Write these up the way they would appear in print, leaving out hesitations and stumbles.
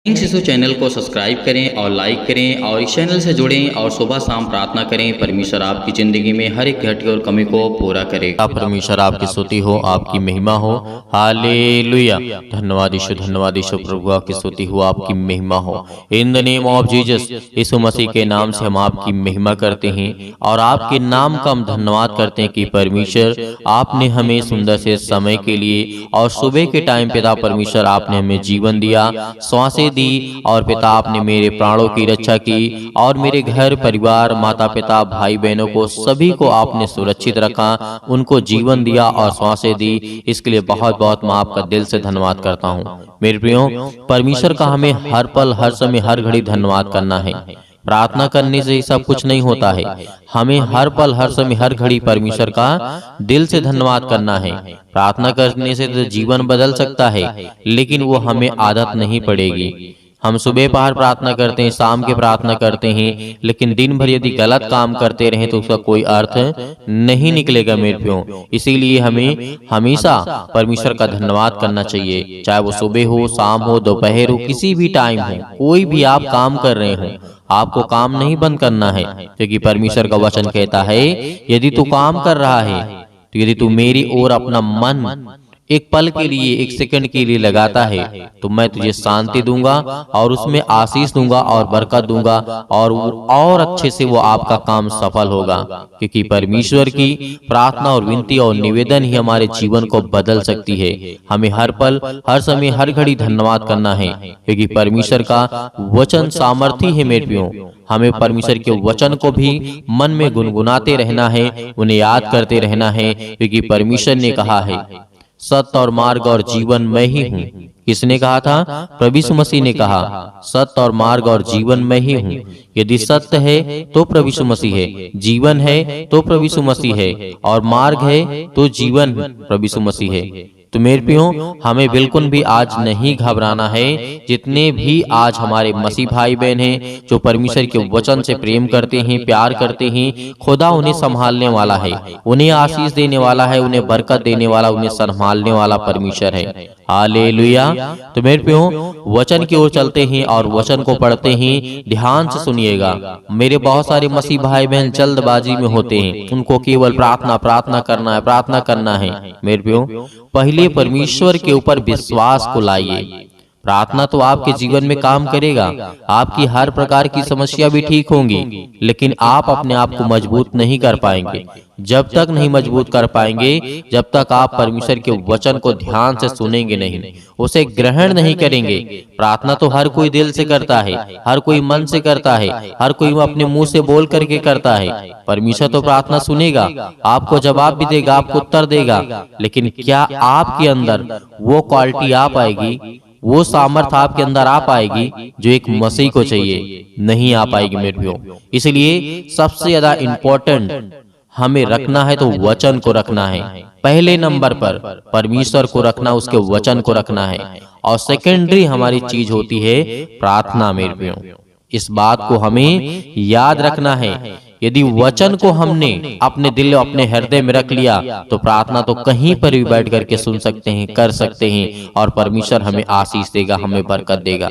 इन शिशु चैनल को सब्सक्राइब करें और लाइक करें और इस चैनल से जुड़ें और सुबह शाम प्रार्थना करें। परमेश्वर आपकी ज़िंदगी में हर एक घटी और कमी को पूरा करेगा। परमेश्वर आपकी स्तुति हो, आपकी महिमा हो। हालेलुया। धन्यवाद यीशु प्रभु, आपकी स्तुति हो, आपकी महिमा हो। In the name of Jesus, Yeshu Masih के नाम से हम आपकी महिमा करते हैं और आपके नाम का हम धन्यवाद करते हैं कि परमेश्वर आपने हमें सुंदर से समय के लिए और सुबह के टाइम पिता परमेश्वर आपने हमें जीवन दिया, सांसें दी और पिता आपने मेरे प्राणों की रक्षा की और मेरे घर परिवार माता पिता भाई बहनों को सभी को आपने सुरक्षित रखा, उनको जीवन दिया और सांसें दी। इसके लिए बहुत बहुत मैं आपका दिल से धन्यवाद करता हूँ। मेरे प्रियो, परमेश्वर का हमें हर पल हर समय हर घड़ी धन्यवाद करना है। प्रार्थना करने से ही सब कुछ नहीं होता है, हमें हर पल हर समय हर घड़ी परमेश्वर का दिल से धन्यवाद करना है। प्रार्थना करने से तो जीवन बदल सकता है, लेकिन वो हमें आदत नहीं पड़ेगी। हम सुबह पहर प्रार्थना करते हैं, शाम के प्रार्थना करते हैं, लेकिन दिन भर यदि गलत काम करते रहें तो उसका कोई अर्थ नहीं निकलेगा मेरे प्रियो। इसीलिए हमें हमेशा परमेश्वर का धन्यवाद करना चाहिए, चाहे वो सुबह हो, शाम हो, दोपहर हो, किसी भी टाइम हो, कोई भी आप काम कर रहे हो, आपको काम नहीं बंद करना है, क्योंकि परमेश्वर का वचन कहता है यदि तू काम कर रहा है तो यदि तू मेरी ओर अपना मन एक पल के लिए एक सेकंड के लिए लगाता है तो मैं तुझे शांति दूंगा और उसमें आशीष दूंगा और बरकत दूंगा और अच्छे से वो आपका काम सफल होगा। क्योंकि परमेश्वर की प्रार्थना और विनती और निवेदन ही हमारे जीवन को बदल सकती है। हमें हर पल हर समय हर घड़ी धन्यवाद करना है, क्योंकि परमेश्वर का वचन सामर्थी है मेरे प्रियो। हमें परमेश्वर के वचन को भी मन में गुनगुनाते रहना है, उन्हें याद करते रहना है, क्योंकि परमेश्वर ने कहा है सत्य और मार्ग और जीवन मैं ही हूँ। किसने कहा था? प्रभु यीशु मसीह ने कहा सत्य और मार्ग और जीवन मैं ही हूँ। यदि सत्य है तो प्रभु यीशु मसीह है, जीवन है तो प्रभु यीशु मसीह है, और मार्ग है तो जीवन प्रभु यीशु मसीह है। तो मेरे प्रियो, हमें बिल्कुल भी आज नहीं घबराना है। जितने भी आज हमारे मसीह भाई बहन हैं जो परमेश्वर के वचन से प्रेम करते हैं, प्यार करते हैं, खुदा उन्हें संभालने वाला है, उन्हें आशीष देने वाला है, उन्हें बरकत देने वाला, उन्हें संभालने वाला परमेश्वर है। हालेलुया। तो मेरे प्रियो, वचन की ओर चलते हैं और वचन को पढ़ते हैं। ध्यान से सुनिएगा। मेरे बहुत सारे मसीह भाई बहन जल्दबाजी में होते हैं, उनको केवल प्रार्थना करना है। मेरे प्रियो, पहले परमेश्वर के ऊपर विश्वास को लाइए। प्रार्थना तो आपके जीवन में काम करेगा, आपकी हर प्रकार की समस्या भी ठीक होंगी, लेकिन आप अपने आप को मजबूत नहीं कर पाएंगे। जब तक नहीं मजबूत कर पाएंगे, जब तक आप परमेश्वर के वचन को ध्यान से सुनेंगे नहीं, उसे ग्रहण नहीं करेंगे। प्रार्थना तो हर कोई दिल से करता है, हर कोई मन से करता है, हर कोई अपने मुंह से बोल करके करता है। परमेश्वर तो प्रार्थना सुनेगा, आपको जवाब भी देगा, आपको उत्तर देगा, लेकिन क्या आपके अंदर वो क्वालिटी आ पाएगी, वो सामर्थ आपके अंदर आ पाएगी जो एक मसीह को चाहिए? नहीं आ पाएगी मेरे प्रियो। इसलिए सबसे ज्यादा इंपॉर्टेंट हमें रखना है तो वचन को रखना है। पहले नंबर पर परमेश्वर को रखना, उसके वचन को रखना है, और सेकेंडरी हमारी चीज होती है प्रार्थना मेरे प्रियो। इस बात को हमें याद रखना है। यदि वचन को हमने अपने दिल अपने हृदय में रख लिया तो प्रार्थना तो कहीं पर भी बैठ करके सुन सकते हैं, कर सकते हैं, और परमेश्वर हमें आशीष देगा, हमें बरकत देगा।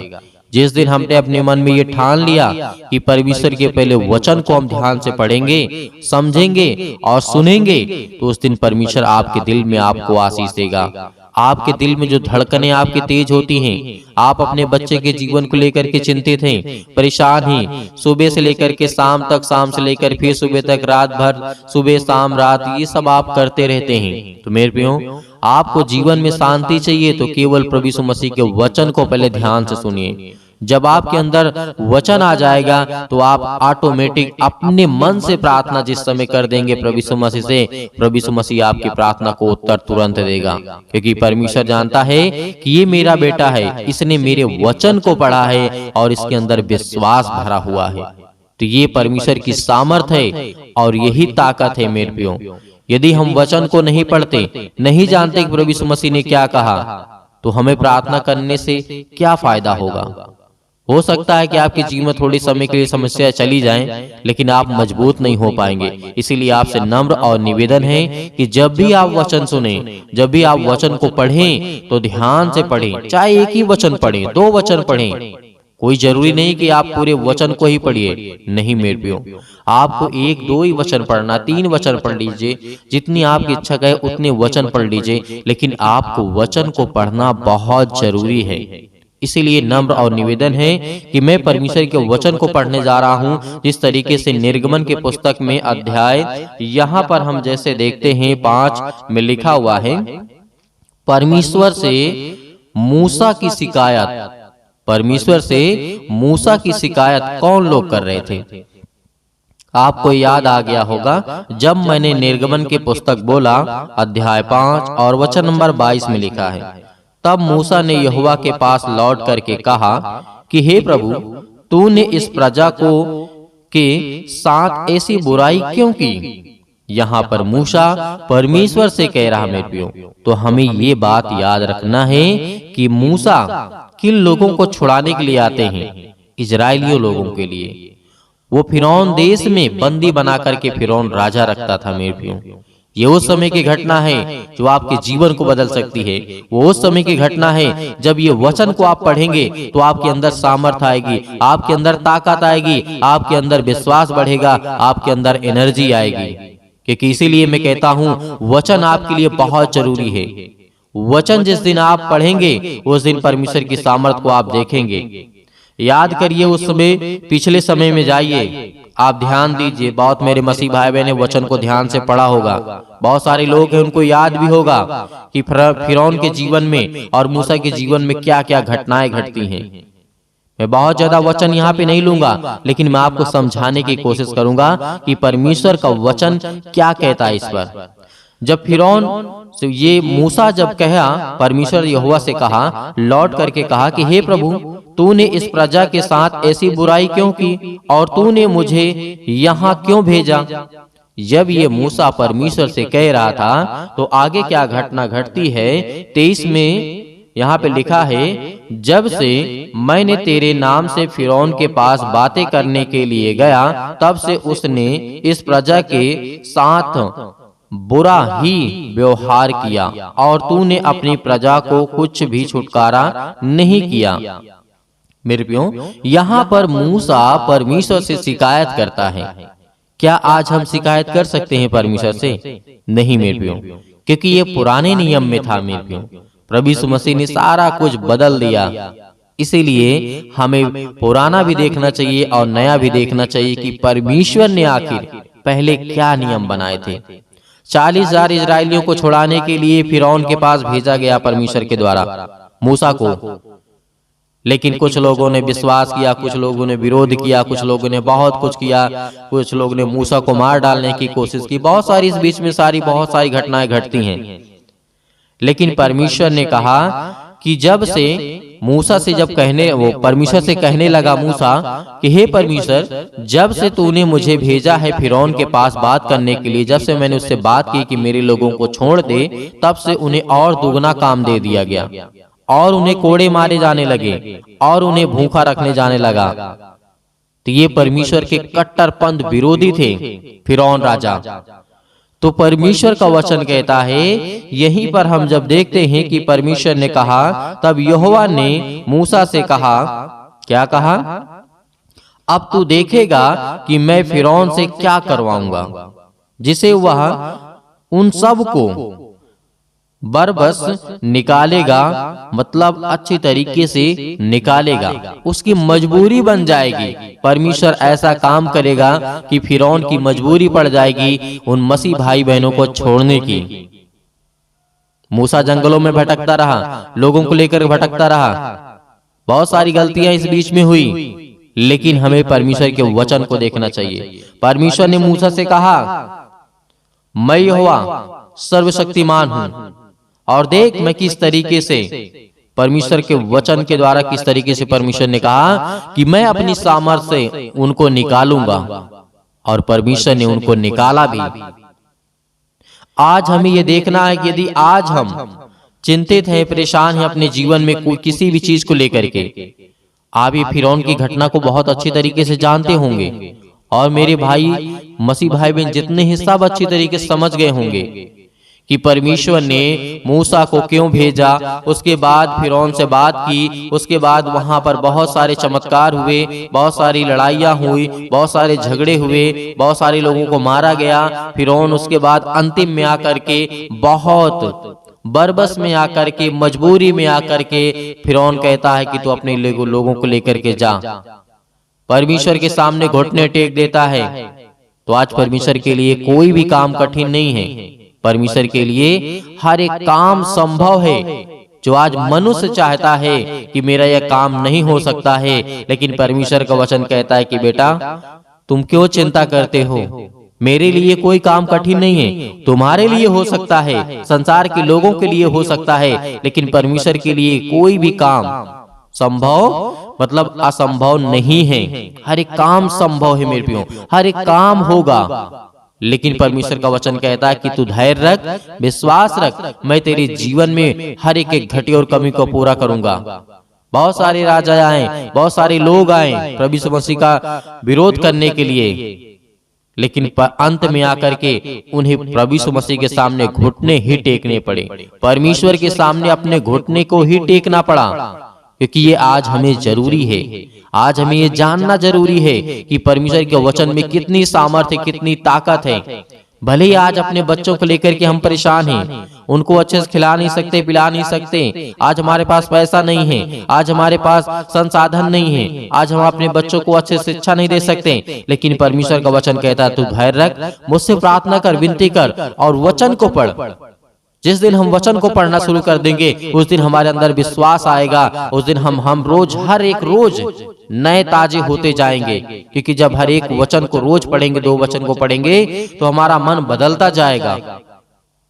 जिस दिन हमने अपने मन में ये ठान लिया कि परमेश्वर के पहले वचन को हम ध्यान से पढ़ेंगे, समझेंगे और सुनेंगे, तो उस दिन परमेश्वर आपके दिल में आपको आशीष देगा। आपके दिल में जो धड़कनें आपकी तेज होती हैं, आप अपने बच्चे के जीवन को लेकर के चिंतित हैं, परेशान हैं, सुबह से लेकर के शाम तक, शाम से लेकर फिर सुबह तक, रात भर, सुबह शाम रात, ये सब आप करते रहते हैं। तो मेरे प्रियो, आपको जीवन में शांति चाहिए तो केवल प्रभु यीशु मसीह के वचन को पहले ध्यान से सुनिए। जब आपके अंदर वचन आ जाएगा तो आप ऑटोमेटिक अपने मन से प्रार्थना जिस समय कर देंगे प्रभु यीशु मसीह से, प्रभु यीशु मसीह आपकी प्रार्थना को उत्तर तुरंत देगा। क्योंकि परमेश्वर जानता है कि ये मेरा बेटा है, इसने मेरे वचन को पढ़ा है और इसके अंदर विश्वास भरा हुआ है। तो ये परमेश्वर की सामर्थ है और यही ताकत है मेरे प्रियो। यदि हम वचन को नहीं पढ़ते, नहीं जानते कि प्रभु यीशु मसीह ने क्या कहा, तो हमें प्रार्थना करने से क्या फायदा होगा? हो सकता है कि आपके जीवन में थोड़ी समय के लिए समस्या चली जाएं, लेकिन आप मजबूत नहीं हो पाएंगे। इसीलिए आपसे नम्र और निवेदन है कि जब भी आप वचन सुने, जब भी आप वचन को पढ़ें तो ध्यान से पढ़ें। चाहे एक ही वचन पढ़ें, 2 वचन पढ़ें, कोई जरूरी नहीं कि आप पूरे वचन को ही पढ़िए। नहीं मेरे प्रियो, आपको 1-2 ही वचन पढ़ना, 3 वचन पढ़ लीजिए, जितनी आपकी इच्छा कहे उतने वचन पढ़ लीजिए, लेकिन आपको वचन को पढ़ना बहुत जरूरी है। इसीलिए नम्र और निवेदन है कि मैं परमेश्वर के वचन को पढ़ने जा रहा हूं, जिस तरीके से निर्गमन के पुस्तक में अध्याय यहाँ पर हम जैसे देखते हैं 5 में लिखा हुआ है, परमेश्वर से मूसा की शिकायत। परमेश्वर से मूसा की शिकायत कौन लोग कर रहे थे? आपको याद आ गया होगा जब मैंने निर्गमन के पुस्तक बोला अध्याय 5 और वचन नंबर 22 में लिखा है, तब मूसा ने यहोवा के पास लौट करके कहा कि हे प्रभु, तूने इस प्रजा को के साथ ऐसी बुराई क्यों की? यहाँ पर मूसा परमेश्वर से कह रहा मेरे प्रियो। तो हमें ये बात याद रखना है कि मूसा किन लोगों को छुड़ाने के लिए आते हैं? इजराइलियों लोगों के लिए। वो फिरौन देश में बंदी बना करके फिरौन राजा रखता था मेरे प्रियो। ये उस समय की घटना है जो आपके जीवन को बदल सकती है। वो उस समय की घटना है जब ये वचन को आप पढ़ेंगे तो आपके अंदर सामर्थ आएगी, आपके अंदर ताकत आएगी, आपके अंदर विश्वास बढ़ेगा, आपके अंदर एनर्जी आएगी। क्योंकि इसीलिए मैं कहता हूँ वचन आपके लिए बहुत जरूरी है। वचन जिस दिन आप पढ़ेंगे उस दिन परमेश्वर की सामर्थ को आप देखेंगे। याद करिए उस समय, पिछले समय में जाइए, आप ध्यान दीजिए। बहुत मेरे मसीह भाई बहन ने वचन को ध्यान से पढ़ा होगा। बहुत सारे लोग हैं उनको याद भी होगा कि फिरौन के जीवन में और मूसा के जीवन में क्या क्या घटनाएं घटती हैं। मैं बहुत ज्यादा वचन यहाँ पे नहीं लूंगा, लेकिन मैं आपको समझाने की कोशिश करूंगा कि परमेश्वर का वचन क्या कहता है इस पर। जब फिरौन ये मूसा जब कहा, परमेश्वर यहोवा से कहा, लौट करके कहा कि हे प्रभु, तूने इस प्रजा के साथ ऐसी बुराई क्यों की और तूने मुझे यहाँ क्यों भेजा? जब ये मूसा परमेश्वर से कह रहा था तो आगे क्या घटना घटती है? 23 में यहाँ पे लिखा है, जब से मैंने तेरे नाम से फिरौन के पास बातें करने के लिए गया, तब से उसने इस प्रजा के साथ बुरा ही व्यवहार किया और तूने अपनी प्रजा को कुछ भी छुटकारा नहीं किया। मेरे प्रियो, यहाँ पर मूसा परमेश्वर से शिकायत करता है। क्या आज हम शिकायत कर सकते हैं परमेश्वर से? नहीं मेरे प्रियो, क्योंकि ये पुराने नियम में था मेरे प्रियो। प्रभु यीशु मसीह ने सारा कुछ बदल दिया। इसीलिए हमें पुराना भी देखना चाहिए और नया भी देखना चाहिए कि परमेश्वर ने आखिर पहले क्या नियम बनाए थे। 40,000 इजरायलियों को छुड़ाने के लिए फिरौन के पास भेजा गया परमेश्वर के द्वारा मूसा को, लेकिन कुछ लोगों ने विश्वास किया, कुछ लोगों ने विरोध किया, कुछ लोगों ने बहुत कुछ किया, कुछ लोगों ने मूसा को मार डालने की कोशिश की। बहुत सारी इस बीच में बहुत सारी घटनाएं घटती हैं। लेकिन परमेश्वर ने कहा कि जब से मूसा से वो परमेश्वर से कहने लगा मूसा कि हे परमेश्वर, जब से तूने मुझे भेजा है फिरौन के पास बात करने के लिए, जब से मैंने उससे बात की कि मेरे लोगों को छोड़ दे, तब से उन्हें और दुगना काम दे दिया गया और उन्हें कोड़े मारे जाने लगे और उन्हें भूखा रखने जाने लगा। तो ये परमेश्वर के कट्टरपंथ विरोधी थे फिरौन राजा। तो परमेश्वर का वचन कहता है, यहीं पर हम जब देखते हैं कि परमेश्वर ने कहा, तब यहोवा ने मूसा से कहा, क्या कहा? अब तू देखेगा कि मैं फिरौन से क्या करवाऊंगा, जिसे वह उन सब को बरबस निकालेगा, मतलब अच्छी तरीके से निकालेगा। उसकी मजबूरी बन जाएगी। परमेश्वर ऐसा काम करेगा कि फिरौन की मजबूरी पड़ जाएगी उन मसीह भाई बहनों को छोड़ने की। मूसा जंगलों में भटकता रहा, लोगों को लेकर भटकता रहा, बहुत सारी गलतियां इस बीच में हुई, लेकिन हमें परमेश्वर के वचन को देखना चाहिए। परमेश्वर ने मूसा से कहा, मैं यहोवा सर्वशक्तिमान हूं, और देख मैं किस तरीके से परमेश्वर के वचन के द्वारा किस तरीके से परमेश्वर ने कहा कि मैं अपनी सामर्थ से उनको निकालूंगा, और परमेश्वर ने उनको निकाला भी। आज हमें यह देखना है कि यदि आज हम चिंतित हैं, परेशान हैं अपने जीवन में कोई किसी भी चीज को लेकर के, आप ये फिरौन की घटना को बहुत अच्छी तरीके से जानते होंगे और मेरे भाई मसीह भाई बहन जितने ही सब अच्छी तरीके से समझ गए होंगे कि परमेश्वर ने मूसा को क्यों भेजा। उसके बाद फिरौन से बात की, उसके बाद वहां पर बहुत सारे चमत्कार हुए, बहुत सारी लड़ाइयां हुई, बहुत सारे झगड़े हुए, बहुत सारे लोगों को मारा गया। फिरौन उसके बाद अंतिम में आकर के बहुत बरबस में आकर के मजबूरी में आकर के फिरौन कहता है कि तू अपने लोगों को लेकर के जा, परमेश्वर के सामने घुटने टेक देता है। तो आज परमेश्वर के लिए कोई भी काम कठिन नहीं है। परमेश्वर के लिए हर एक काम संभव है। जो आज मनुष्य चाहता है कि मेरा यह काम नहीं हो सकता है, लेकिन परमेश्वर का वचन कहता है कि बेटा तुम क्यों चिंता करते हो, मेरे लिए कोई काम कठिन नहीं है। तुम्हारे लिए हो सकता है, संसार के लोगों के लिए हो सकता है, लेकिन परमेश्वर के लिए कोई भी काम संभव मतलब असंभव नहीं है। हर एक काम संभव है मेरे प्रियो, हर एक काम होगा। लेकिन परमेश्वर का वचन कहता है कि तू धैर्य रख, विश्वास रख, मैं तेरे जीवन में हर एक घटी और कमी को पूरा करूंगा। बहुत सारे राजा आए, बहुत सारे लोग आए प्रभु यीशु मसीह का विरोध करने के लिए, लेकिन अंत में आकर के उन्हें प्रभु यीशु मसीह के सामने घुटने ही टेकने पड़े। परमेश्वर के सामने अपने घुटने को ही टेकना पड़ा, क्योंकि ये आज हमें जरूरी है। आज हमें ये जानना जरूरी है कि परमेश्वर के वचन में कितनी सामर्थ्य, कितनी ताकत है। भले ही आज अपने बच्चों को लेकर के हम परेशान हैं, उनको अच्छे से खिला नहीं सकते, पिला नहीं सकते, आज हमारे पास पैसा नहीं है, आज हमारे पास संसाधन नहीं है, आज हम अपने बच्चों को अच्छे से शिक्षा नहीं दे सकते, लेकिन परमेश्वर का वचन कहता है तू धैर्य रख, मुझसे प्रार्थना कर, विनती कर और वचन को पढ़। जिस दिन हम वचन को पढ़ना शुरू कर देंगे, उस दिन हमारे अंदर विश्वास आएगा। उस दिन हम रोज हर एक रोज नए ताजे होते जाएंगे, क्योंकि जब हर एक वचन को रोज पढ़ेंगे, 2 वचन को पढ़ेंगे, तो हमारा मन बदलता जाएगा।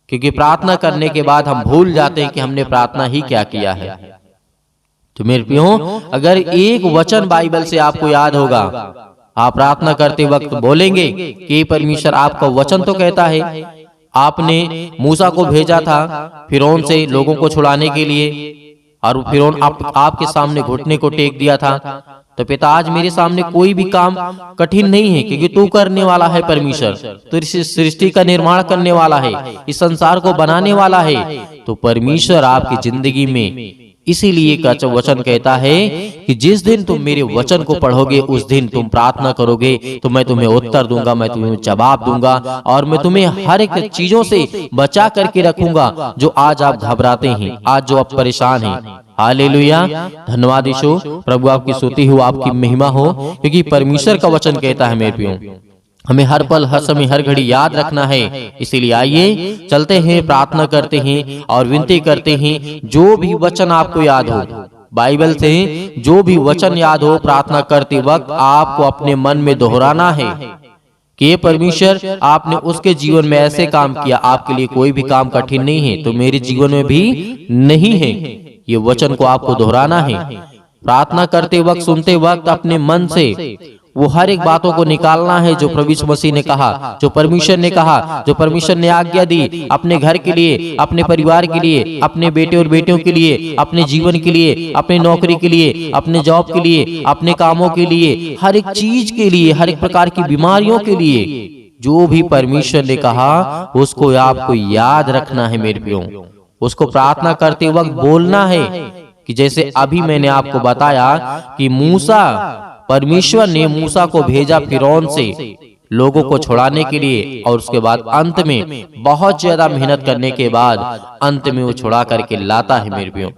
क्योंकि प्रार्थना करने के बाद हम भूल जाते हैं कि हमने प्रार्थना ही क्या किया है। तो मेरे प्रियो, अगर एक वचन बाइबल से आपको याद होगा, आप प्रार्थना करते वक्त बोलेंगे कि परमेश्वर आपका वचन तो कहता है, आपने मूसा को भेजा था फिरौन से लोगों को छुड़ाने के लिए, और फिरौन आपके सामने घुटने को टेक दिया था। तो पिता आज मेरे सामने कोई भी काम कठिन नहीं है, क्योंकि तू करने वाला है परमेश्वर, तू इस सृष्टि का निर्माण करने वाला है, इस संसार को बनाने वाला है। तो परमेश्वर आपकी जिंदगी में इसीलिए का वचन कहता है कि जिस दिन तुम मेरे वचन को पढ़ोगे, उस दिन तुम प्रार्थना करोगे तो मैं तुम्हें उत्तर दूंगा, मैं तुम्हें जवाब दूंगा, और मैं तुम्हें हर एक चीजों से बचा करके रखूंगा जो आज आप घबराते हैं, आज जो आप परेशान हैं। हालेलुया, धन्यवाद यीशु। प्रभु आपकी स्तुति हो, आपकी महिमा हो, क्योंकि परमेश्वर का वचन कहता है मेरे प्रियो, हमें हर पल, हर समय, हर घड़ी याद रखना है। इसीलिए आइए चलते हैं, प्रार्थना करते हैं और विनती करते हैं। जो भी वचन आपको याद हो, बाइबल से जो भी वचन याद हो, प्रार्थना करते वक्त आपको अपने मन में दोहराना है कि ये परमेश्वर आपने उसके जीवन में ऐसे काम किया, आपके लिए कोई भी काम कठिन नहीं है, तो मेरे जीवन में भी नहीं है। ये वचन को आपको दोहराना है। प्रार्थना करते वक्त, सुनते वक्त अपने मन से वो हर एक बातों को निकालना है जो प्रभु यीशु मसीह ने कहा, जो परमेश्वर ने कहा, जो परमेश्वर ने आज्ञा दी, अपने घर के लिए, अपने परिवार के लिए, अपने बेटे और बेटियों के लिए, अपने जीवन के लिए, अपने नौकरी के लिए, अपने जॉब के लिए, अपने कामों के लिए, हर एक चीज के लिए, हर एक प्रकार की बीमारियों के लिए, जो भी परमेश्वर ने कहा उसको आपको याद रखना है मेरे प्रियो। उसको प्रार्थना करते वक्त बोलना है कि जैसे अभी मैंने आपको बताया कि मूसा, परमेश्वर ने मूसा को भेजा फिरौन से लोगों को छुड़ाने के लिए, और उसके बाद अंत में बहुत ज्यादा मेहनत करने के बाद अंत में वो छुड़ा करके लाता है मेरे प्रियो।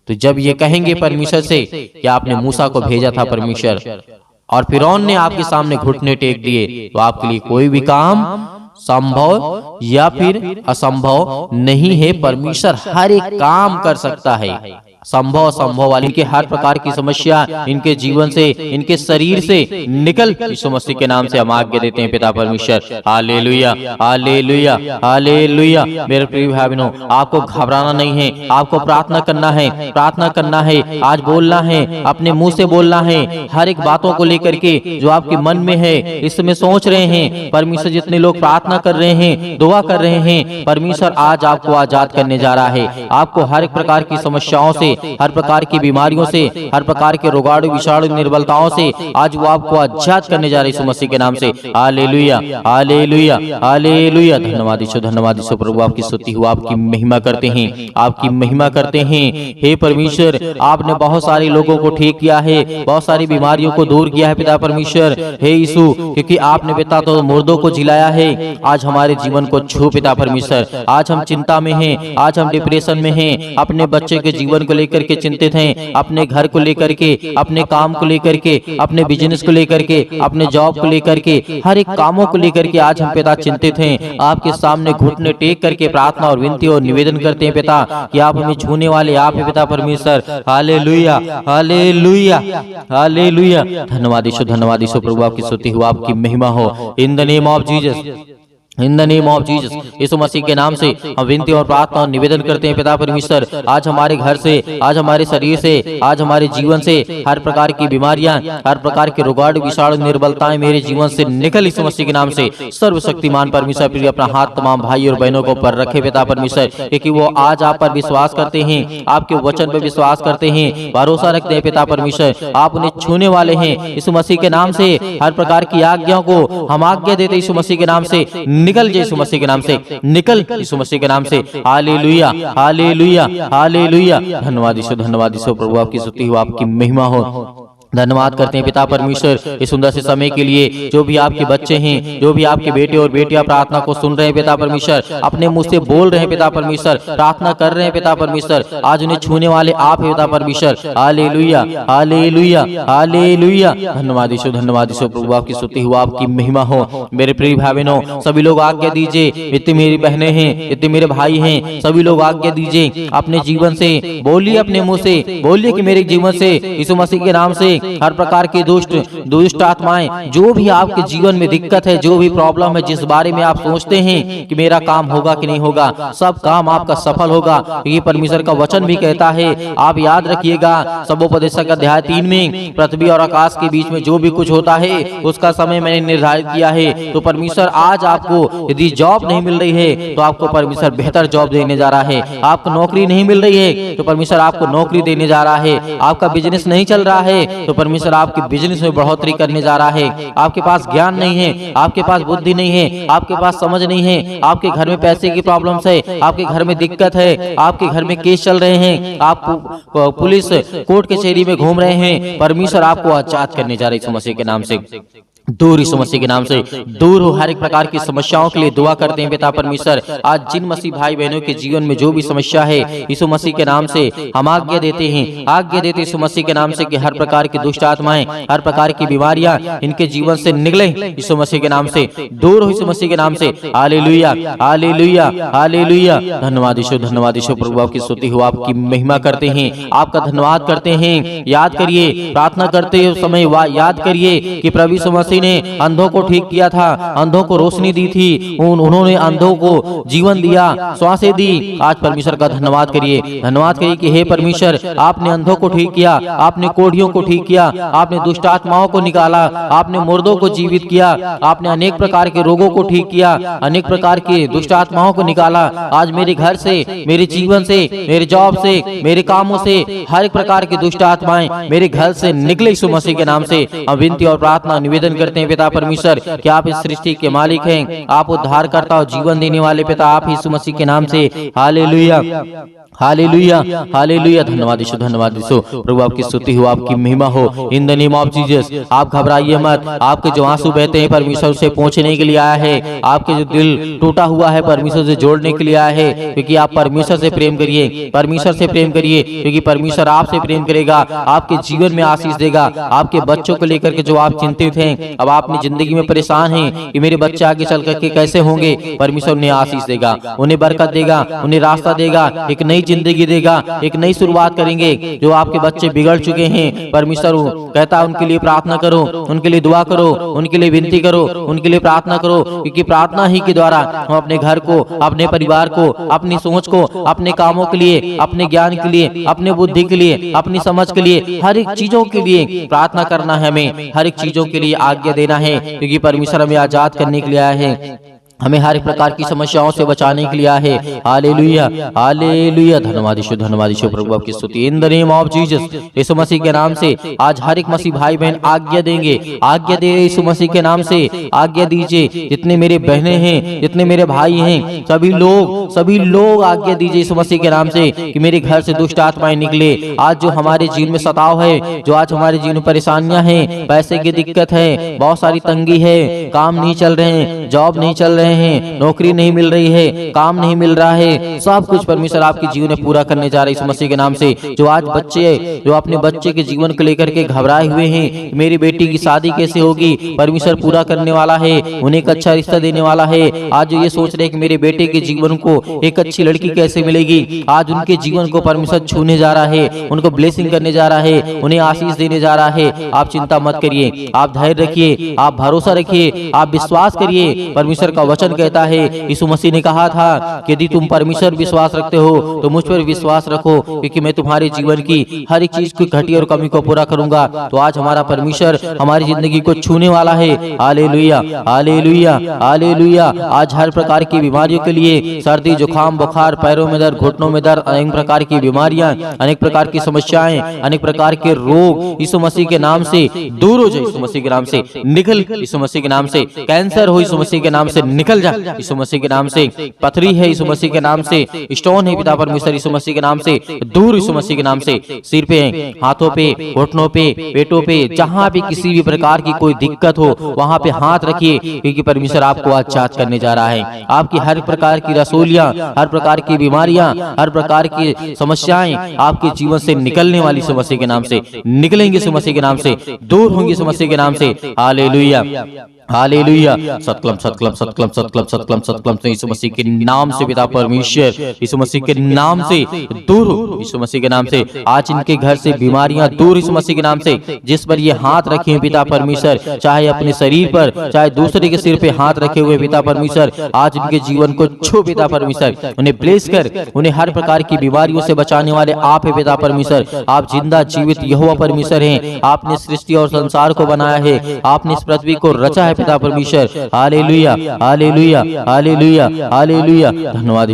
तो जब ये कहेंगे परमेश्वर से कि आपने मूसा को भेजा था परमेश्वर, और फिरौन ने आपके सामने घुटने टेक दिए, तो आपके लिए कोई भी काम संभव या फिर असंभव नहीं है। परमेश्वर हर एक काम कर सकता है। संभव असंभव वाली इनके हर प्रकार की समस्या इनके जीवन से, इनके शरीर से निकल यीशु मसीह के नाम से हम आज्ञा देते हैं पिता परमेश्वर। हालेलुया, हालेलुया, हालेलुया। मेरे प्रिय भाई बहनों, आपको घबराना नहीं है, आपको प्रार्थना करना है, प्रार्थना करना है, आज बोलना है, अपने मुंह से बोलना है, हर एक बातों को लेकर के जो आपके मन में है, इस समय सोच रहे हैं। परमेश्वर जितने लोग प्रार्थना कर रहे हैं, दुआ कर रहे हैं, परमेश्वर आज आपको आजाद करने जा रहा है। आपको हर एक प्रकार की समस्याओं से, हर प्रकार की बीमारियों से, हर प्रकार के रोगाणु विषाणु निर्बलताओं से आज वो आपको आजाद करने जा रहे यीशु मसीह के नाम से। हालेलुया, हालेलुया, हालेलुया। धन्यवाद यीशु, धन्यवाद यीशु प्रभु, आपकी स्तुति हो, आपकी महिमा करते हैं, आपकी महिमा करते हैं। हे परमेश्वर, आपने बहुत सारे लोगों को ठीक किया है, बहुत सारी बीमारियों को दूर किया है पिता परमेश्वर। हे यीशु, क्योंकि आपने पिता तो मुर्दों को जिलाया है, आज हमारे जीवन को छू पिता परमेश्वर। आज हम चिंता में हैं, आज हम डिप्रेशन में हैं, अपने बच्चे के जीवन को लेकर के चिंतित हैं, अपने घर को लेकर के, अपने काम को लेकर के, अपने बिजनेस को लेकर के, अपने जॉब को लेकर के, हर एक कामों को लेकर के आज हम पिता चिंतित हैं। आपके सामने घुटने टेक करके प्रार्थना और विनती और निवेदन करते हैं पिता कि आप हमें छूने वाले आप हैं पिता परमेश्वर। हालेलुया, हालेलुया, हालेलुया। धन्यवाद यीशु, धन्यवाद यीशु प्रभु, आपकी स्तुति हो, आपकी महिमा हो। In the name of Jesus, in the name of Jesus, Yeshu Masih के नाम से हम विनती और प्रार्थना और निवेदन करते हैं पिता परमेश्वर। आज हमारे घर से, आज हमारे शरीर से, आज हमारे जीवन से हर प्रकार की बीमारियां, हर प्रकार के रोगाणु विषाणु निर्बलताएं मेरे जीवन से निकल यीशु मसीह के नाम से। सर्वशक्तिमान परमेश्वर प्रिय अपना हाथ तमाम भाई और बहनों को पर रखे पिता परमेश्वर, क्योंकि वो आज आप पर विश्वास करते हैं, आपके वचन पर विश्वास करते हैं, भरोसा रखते हैं पिता परमेश्वर। आप उन्हें छूने वाले हैं यीशु मसीह के नाम से। हर प्रकार की आज्ञाओं को हम आज्ञा देते यीशु मसीह के नाम से, निकल जाए यीशु मसीह के नाम से, निकल यीशु मसीह के नाम से। हालेलुया, हालेलुया, हालेलुया। धन्यवाद यीशु, धन्यवाद यीशु प्रभु, आपकी स्तुति हो, आपकी महिमा हो। धन्यवाद करते हैं पिता परमेश्वर इस सुंदर से समय के लिए। जो भी आपके बच्चे हैं, जो भी आपके बेटे और बेटियां प्रार्थना को सुन रहे हैं पिता परमेश्वर, अपने मुंह से बोल रहे हैं पिता परमेश्वर, प्रार्थना कर रहे हैं पिता परमेश्वर, आज उन्हें छूने वाले आप हैं पिता परमेश्वर। हालेलुया, हालेलुया, हालेलुया। धन्यवाद यीशु, धन्यवाद यीशु प्रभु, आपकी स्तुति हो, आपकी महिमा हो। मेरे प्रिय भाई बहनों, सभी लोग आज्ञा दीजिए, इतनी मेरी बहनें हैं, इतने मेरे भाई हैं, सभी लोग आज्ञा दीजिए, अपने जीवन से बोलिए, अपने मुंह से बोलिए कि मेरे जीवन से यीशु मसीह के नाम से हर प्रकार की दुष्ट आत्माएं, जो भी आपके जीवन में दिक्कत है, जो भी प्रॉब्लम है, जिस बारे में आप सोचते हैं कि मेरा काम होगा कि नहीं होगा, सब काम आपका सफल होगा। ये परमेश्वर का वचन भी कहता है। आप याद रखिएगा, सबोपदेशक अध्याय 3 में पृथ्वी और आकाश के बीच में जो भी कुछ होता है उसका समय मैंने निर्धारित किया है। तो परमेश्वर आज आपको यदि जॉब नहीं मिल रही है तो आपको परमेश्वर बेहतर जॉब देने जा रहा है। आपको नौकरी नहीं मिल रही है तो परमेश्वर आपको नौकरी देने जा रहा है। आपका बिजनेस नहीं चल रहा है तो परमेश्वर आपके बिजनेस में बढ़ोतरी करने जा रहा है। आपके पास ज्ञान नहीं है, आपके पास बुद्धि नहीं है, आपके पास समझ नहीं है, आपके घर में पैसे की प्रॉब्लम्स है, आपके घर में दिक्कत है, आपके घर में केस चल रहे हैं, आप पुलिस कोर्ट कचहरी में घूम रहे हैं, परमेश्वर आपको आजाद करने जा रहे हैं मसीह के नाम से। दूर यीशु मसीह के नाम से दूर हो हर एक प्रकार की समस्याओं के लिए दुआ करते हैं पिता परमेश्वर। आज जिन मसीह भाई बहनों के जीवन में जो भी समस्या है यीशु मसीह के नाम से हम आज्ञा देते हैं, आज्ञा देते यीशु मसीह के नाम से कि हर प्रकार की दुष्ट आत्माएं, हर प्रकार की बीमारियां इनके जीवन से निकले यीशु मसीह के नाम से, दूर हो यीशु मसीह के नाम से। हालेलुया, हालेलुया, हालेलुया। धन्यवाद यीशु, धन्यवाद यीशु प्रभु, आपकी स्तुति हो, आपकी महिमा करते हैं, आपका धन्यवाद करते हैं। याद करिए, प्रार्थना करते समय याद करिए कि प्रभु यीशु मसीह ने अंधों को ठीक किया था, अंधों को रोशनी दी थी, उन्होंने अंधों को जीवन दिया, श्वासें दी। आज परमेश्वर का धन्यवाद करिए, धन्यवाद करिए कि हे परमेश्वर, आपने अंधों को ठीक किया, आपने कोढ़ियों को ठीक किया, आपने दुष्ट आत्माओं को निकाला, आपने मुर्दों को जीवित किया, आपने अनेक प्रकार के रोगों को ठीक किया, अनेक प्रकार के दुष्ट आत्माओं को निकाला। आज मेरे घर से, मेरे जीवन से, मेरे जॉब से, मेरे कामों से हर एक प्रकार की दुष्ट आत्माएं मेरे घर से निकले यीशु मसीह के नाम से। हम विनती और प्रार्थना निवेदन करते हैं पिता परमेश्वर कि आप इस सृष्टि के मालिक हैं, आप उद्धारकर्ता और जीवन देने वाले पिता, आप यीशु मसीह के नाम से। हालेलुया, हालेलुया, हालेलुया। धन्यवाद यीशु, धन्यवाद यीशु प्रभु, आपकी स्तुति हो, आपकी महिमा हो। In the name of Jesus, आप घबराइए मत। आपके जो आंसू बहते हैं परमेश्वर से पहुंचने के लिए आया है, आपके जो दिल टूटा हुआ है परमेश्वर से जोड़ने के लिए आया है, क्योंकि आप परमेश्वर से प्रेम करिए, परमेश्वर से प्रेम करिए, क्योंकि परमेश्वर आपसे प्रेम करेगा, आपके जीवन में आशीष देगा। आपके बच्चों को लेकर के जो आप चिंतित हैं, अब आप अपनी जिंदगी में परेशान हैं कि मेरे बच्चे आगे चल करके कैसे होंगे, परमेश्वर उन्हें आशीष देगा, उन्हें बरकत देगा, उन्हें रास्ता देगा, एक नई जिंदगी देगा, एक नई शुरुआत करेंगे। जो आपके बच्चे बिगड़ चुके हैं, परमेश्वर कहता है उनके लिए प्रार्थना करो, उनके लिए दुआ करो, उनके लिए विनती करो, उनके लिए प्रार्थना करो, क्योंकि प्रार्थना ही के द्वारा हम अपने घर को, अपने परिवार को, अपनी सोच को, अपने कामों के लिए, अपने ज्ञान के लिए, अपने बुद्धि के लिए, अपनी समझ के लिए, हर एक चीजों के लिए प्रार्थना करना है। हमें हर एक चीजों के लिए आज्ञा देना है, क्योंकि परमेश्वर हमें आजाद करने के लिए आया है। हमें हर एक प्रकार की समस्याओं से बचाने के लिए है। हालेलुया, हालेलुया, धन्यवाद यीशु प्रभु आपकी स्तुति। In the name of Jesus, Yeshu Masih के नाम से आज हर एक मसीह भाई बहन आज्ञा देंगे, आज्ञा दे यीशु मसीह के नाम से आज्ञा दीजिए। जितने मेरे बहनें हैं, जितने मेरे भाई हैं, सभी लोग आज्ञा दीजिए यीशु मसीह के नाम से कि मेरे घर से दुष्ट आत्माएं निकले। आज जो हमारे जीवन में सताव है, जो आज हमारे जीवन में परेशानियां हैं, पैसे की दिक्कत है, बहुत सारी तंगी है, काम नहीं चल रहे हैं, जॉब नहीं चल रहे हैं, नौकरी नहीं मिल रही है, काम नहीं मिल रहा है, सब कुछ परमेश्वर आपके जीवन में पूरा करने जा रहे हैं यीशु मसीह के नाम से। जो आज बच्चे जो अपने बच्चे के जीवन को लेकर के घबराए हुए हैं, मेरी बेटी की शादी कैसे होगी, परमेश्वर पूरा करने वाला है, उन्हें एक अच्छा रिश्ता देने वाला है। आज जो ये सोच रहे हैं कि मेरे बेटे के जीवन को एक अच्छी लड़की कैसे मिलेगी, आज उनके जीवन को परमेश्वर छूने जा रहा है, उनको ब्लेसिंग करने जा रहा है, उन्हें आशीष देने जा रहा है। आप चिंता मत करिए, आप धैर्य रखिए, आप भरोसा रखिए, आप विश्वास करिए। परमेश्वर का वचन कहता है, यीशु मसीह ने कहा था कि यदि तुम परमेश्वर विश्वास रखते हो तो मुझ पर विश्वास रखो, क्योंकि मैं तुम्हारे जीवन की हर एक चीज की घटी और कमी को पूरा करूंगा। तो आज हमारा परमेश्वर हमारी जिंदगी को छूने वाला है। हालेलुया, हालेलुया, हालेलुया। आज हर प्रकार की बीमारियों के लिए, सर्दी, जुकाम, बुखार, पैरों में दर्द, घुटनों में दर्द, अनेक प्रकार की बीमारियां, अनेक प्रकार की समस्याएं, अनेक प्रकार के रोग यीशु मसीह के नाम से दूर हो जाए, यीशु मसीह के नाम से निकल, यीशु मसीह के नाम से कैंसर हो, यीशु मसीह के नाम से निकल जा, यीशु मसीह के नाम से पथरी है, यीशु मसीह के नाम से स्टोन है, पिता परमेश्वर यीशु मसीह के नाम से दूर, यीशु मसीह के नाम से। सिर पे, हाथों पे, घुटनों पे, पेटों पे, जहां भी किसी भी प्रकार की कोई दिक्कत हो वहां पे हाथ रखिए, क्योंकि परमेश्वर आपको आजाद करने जा रहा है। आपकी हर प्रकार की रसोलियां, हर प्रकार की बीमारियां, हर प्रकार की समस्याएं आपके जीवन से निकलने वाली यीशु मसीह के नाम से निकलेंगे, यीशु मसीह के नाम से दूर होंगे, यीशु मसीह के नाम से। हालेलुया, हालेलुया, सतक्लम सतक्लम सतक्लम सतक्लम सतक्लम सतक्लम से यीशु मसीह के नाम से पिता परमेश्वर यीशु मसीह के नाम से दूर हो, यीशु मसीह के नाम से। आज इनके घर से बीमारियां दूर, यीशु मसीह के नाम से। जिस पर ये हाथ रखे हैं पिता परमेश्वर, चाहे अपने शरीर पर, चाहे दूसरे के सिर पे हाथ रखे हुए पिता परमेश्वर, आज इनके जीवन को छू पिता परमेश्वर, उन्हें ब्लेस कर, उन्हें हर प्रकार की बीमारियों से बचाने वाले आप है पिता परमेश्वर। आप जिंदा जीवित यहोवा परमेश्वर हैं। आपने सृष्टि और संसार को बनाया है, आपने इस पृथ्वी को रचा है पिता परमेश्वर। हालेलुया, हालेलुया, हालेलुया, हालेलुया। धन्यवाद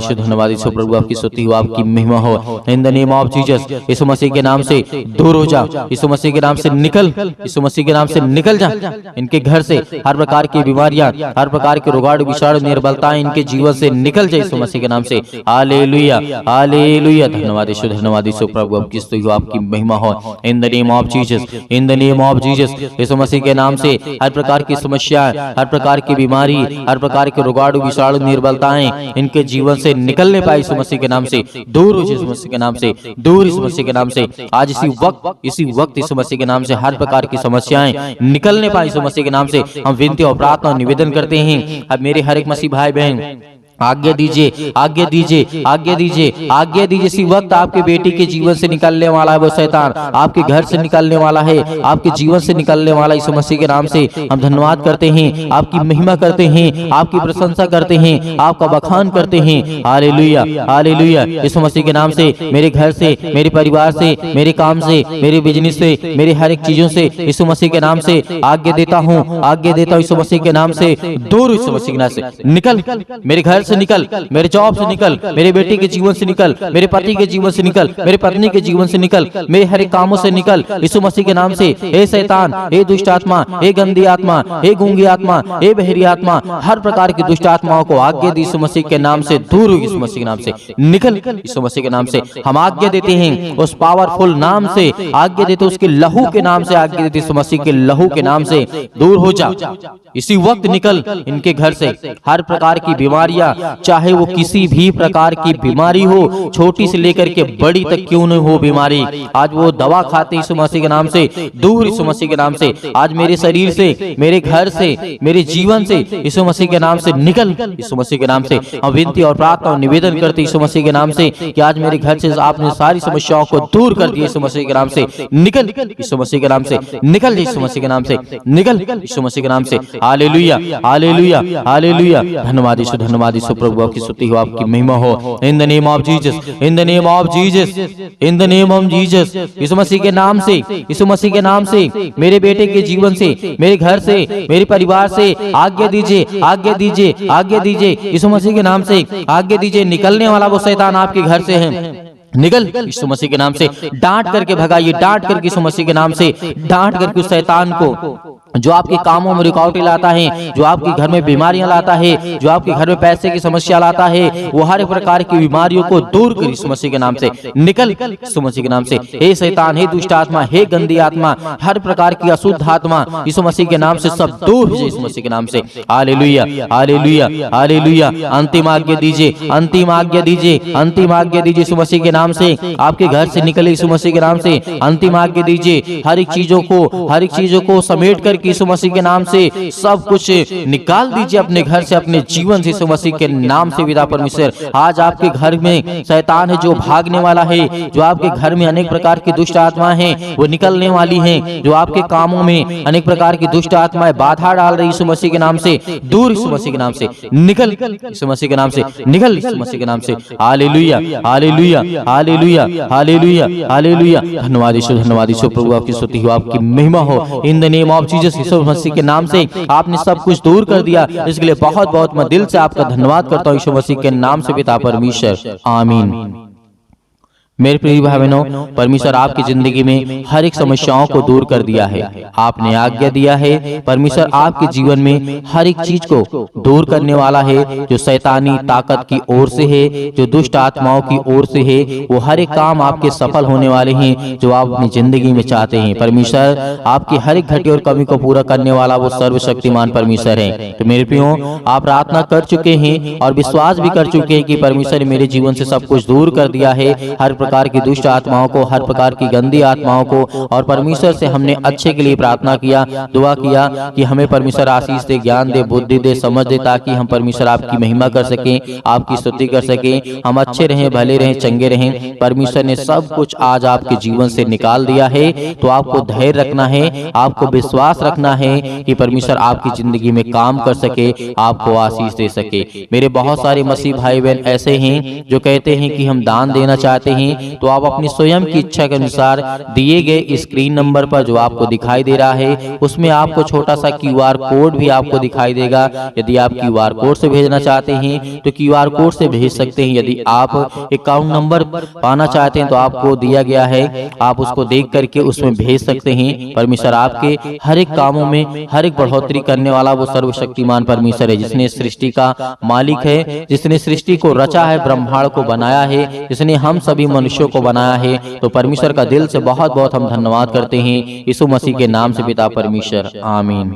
यीशु प्रभु आपकी स्तुति हो, आपकी महिमा हो। In the name of Jesus, Yeshu Masih के नाम से दूर हो जा, यीशु मसीह के नाम से निकल, यीशु मसीह के नाम से निकल जा। इनके घर से हर प्रकार की बीमारियां, हर प्रकार के रोगाणु, विषाणु, निर्बलताएं इनके जीवन से निकल जाए, यीशु मसीह के नाम से। हालेलुया, हालेलुया। धन्यवाद यीशु प्रभु आपकी स्तुति हो, आपकी महिमा हो। In the name of Jesus, in the name of Jesus, Yeshu Masih के नाम से हर प्रकार की समस्या, हर प्रकार की बीमारी, हर प्रकार के रोगाणु, विषाणु, निर्बलताएं इनके जीवन से निकलने पाए, यीशु मसीह के नाम से दूर हो, यीशु मसीह के नाम से दूर, यीशु मसीह के नाम से। आज इसी वक्त यीशु मसीह के नाम से हर प्रकार की समस्याएं निकलने पाए, यीशु मसीह के नाम से। हम विनती और प्रार्थना निवेदन करते हैं। अब मेरे हर एक मसीह भाई बहन आज्ञा दीजिए, आज्ञा दीजिए, आज्ञा दीजिए, आज्ञा दीजिए। इसी वक्त आपके बेटी के जीवन से निकलने वाला है वो शैतान, आपके घर से निकलने वाला है, आपके जीवन से निकलने वाला यीशु मसीह के नाम से। हम धन्यवाद करते हैं, आपकी महिमा करते हैं, आपकी प्रशंसा करते हैं, आपका बखान करते हैं। Hallelujah, hallelujah. यीशु मसीह के नाम से मेरे घर से, मेरे परिवार से, मेरे काम से, मेरे बिजनेस से, मेरे हर एक चीजों से यीशु मसीह के नाम से आज्ञा देता हूँ, आज्ञा देता हूँ यीशु मसीह के नाम से दूर, यीशु मसीह के नाम से निकल, मेरे घर से निकल, मेरे जॉब से निकल, मेरे बेटे के जीवन से निकल, मेरे पति के जीवन से निकल, मेरे पत्नी के जीवन से निकल, मेरे हर एक कामों से निकल, यीशु मसीह के नाम से। हे शैतान, हे दुष्ट आत्मा, हे गंदी आत्मा, हे गूंगी आत्मा, हे बहरी आत्मा, हर प्रकार की दुष्ट आत्माओं को आज्ञा दी यीशु मसीह के नाम से दूर हो, यीशु मसीह के नाम से निकल, यीशु मसीह के नाम से। हम आज्ञा देते हैं उस पावरफुल नाम से, आज्ञा देते उसके लहू के नाम से, आज्ञा देते यीशु मसीह के लहू के नाम से दूर हो जा। इसी वक्त निकल इनके घर से हर प्रकार की बीमारियां, चाहे वो किसी भी प्रकार की बीमारी हो, छोटी से लेकर के बड़ी तक क्यों न हो बीमारी, आज वो दवा खाते यीशु मसीह के नाम से दूर, यीशु मसीह के नाम से। आज मेरे शरीर से, मेरे घर से, मेरे जीवन से यीशु मसीह के नाम से निकल, यीशु मसीह के नाम से। हम विनती और प्रार्थना और निवेदन करते यीशु मसीह के नाम से कि आज मेरे घर से आपने सारी समस्याओं को दूर कर दिया, यीशु मसीह के नाम से निकल, यीशु मसीह के नाम से निकल, यीशु मसीह के नाम से निकल, यीशु मसीह के नाम से। हालेलुया, हालेलुया, हालेलुया। धन्यवाद यीशु धन्यवाद प्रभु की स्तुति हो, आपकी महिमा हो। In the name of Jesus, in the name of Jesus, in the name of Jesus. Yeshu Masih के नाम से, यीशु मसीह के नाम से मेरे बेटे के जीवन से, मेरे घर से, मेरे परिवार से आज्ञा दीजिए, आज्ञा दीजिए, आज्ञा दीजिए। यीशु मसीह के नाम से आज्ञा दीजिए। निकलने वाला वो शैतान आपके घर से है, निकल यीशु मसीह के नाम से। डांट करके भगाइए, डांट करके यीशु मसीह के नाम से डांट करके उस शैतान को जो आपके कामों में रुकावटें लाता है, जो आपके घर में बीमारियां लाता है, जो आपके घर में पैसे की समस्या लाता है, वो हर एक प्रकार की बीमारियों को दूर कर यीशु मसीह के नाम से। निकल यीशु मसीह के नाम से। हे शैतान, हे दुष्ट आत्मा, हे गंदी आत्मा, हर प्रकार की अशुद्ध आत्मा यीशु मसीह के नाम से सब दूर हो जाए यीशु मसीह के नाम से। हालेलुया, हालेलुया, हालेलुया। अंतिम आज्ञा दीजिए, अंतिम आज्ञा दीजिए, अंतिम आज्ञा दीजिए यीशु मसीह के नाम से। आपके घर से निकले यीशु मसीह के नाम से। अंतिम आज्ञा दीजिए। हर एक चीजों को समेट कर यीशु मसीह के नाम से सब कुछ निकाल दीजिए अपने घर से, अपने जीवन से यीशु मसीह के नाम से। पिता परमेश्वर, आज आपके घर में शैतान है जो भागने वाला है, जो आपके घर में अनेक प्रकार की दुष्ट आत्माएं हैं वो निकलने वाली हैं, जो आपके कामों में अनेक प्रकार की दुष्ट आत्माएं बाधा डाल रही यीशु मसीह के नाम से दूर, यीशु मसीह के नाम से निकल, यीशु मसीह के नाम से निकल, यीशु मसीह के नाम से। हालेलुया, हालेलुया, हालेलुया, हालेलुया, हालेलुया। धन्यवाद यीशु, धन्यवाद यीशु प्रभु, आपकी स्तुति हो, आपकी महिमा हो। In the name of Jesus, Yeshu Masih के नाम से आपने सब कुछ दूर कर दिया, इसके लिए बहुत बहुत मैं दिल से आपका धन्यवाद करता हूँ यीशु मसीह के नाम से पिता परमेश्वर, आमीन। मेरे प्रिय भाई बहनों, परमेश्वर आपकी जिंदगी में हर एक समस्याओं को दूर कर दिया है। आपने आज्ञा दिया है, परमेश्वर आपके जीवन में हर एक चीज को दूर करने वाला है। जो शैतानी ताकत की ओर से है, जो दुष्ट आत्माओं की ओर से है, वो हर एक काम आपके सफल होने वाले हैं जो आप अपनी जिंदगी में चाहते हैं। परमेश्वर आपकी हर एक घटी और कमी को पूरा करने वाला वो सर्वशक्तिमान परमेश्वर है। तो मेरे प्रियो, आप प्रार्थना कर चुके हैं और विश्वास भी कर चुके हैं कि परमेश्वर ने मेरे जीवन से सब कुछ दूर कर दिया है, हर प्रकार की दुष्ट आत्माओं को, हर प्रकार की गंदी आत्माओं को। और परमेश्वर से हमने अच्छे के लिए प्रार्थना किया, दुआ किया कि हमें परमेश्वर आशीष दे, ज्ञान दे, बुद्धि दे, समझ दे, ताकि हम परमेश्वर आपकी महिमा कर सकें, आपकी स्तुति कर सकें, हम अच्छे रहें, भले रहें, चंगे रहें। परमेश्वर ने सब कुछ आज आपके जीवन से निकाल दिया है, तो आपको धैर्य रखना है, आपको विश्वास रखना है कि परमेश्वर आपकी जिंदगी में काम कर सके, आपको आशीष दे सके। मेरे बहुत सारे मसीह भाई बहन ऐसे हैं जो कहते हैं कि हम दान देना चाहते हैं, तो आप अपनी स्वयं की इच्छा के अनुसार दिए गए स्क्रीन नंबर पर जो आपको दिखाई दे रहा है, उसमें आपको छोटा सा QR कोड भी आपको दिखाई देगा। यदि आप QR कोड से भेजना चाहते हैं तो QR कोड से भेज सकते हैं। यदि आप अकाउंट नंबर पाना चाहते हैं तो आपको दिया गया है, आप उसको देख करके उसमें भेज सकते हैं। परमेश्वर आपके हर एक कामों में हर एक बढ़ोतरी करने वाला वो सर्वशक्तिमान परमेश्वर है, जिसने सृष्टि का मालिक है, जिसने सृष्टि को रचा है, ब्रह्मांड को बनाया है, जिसने हम सभी मनुष्यों को बनाया है। तो परमेश्वर का दिल से बहुत बहुत हम धन्यवाद करते हैं यीशु मसीह के नाम से पिता परमेश्वर, आमीन।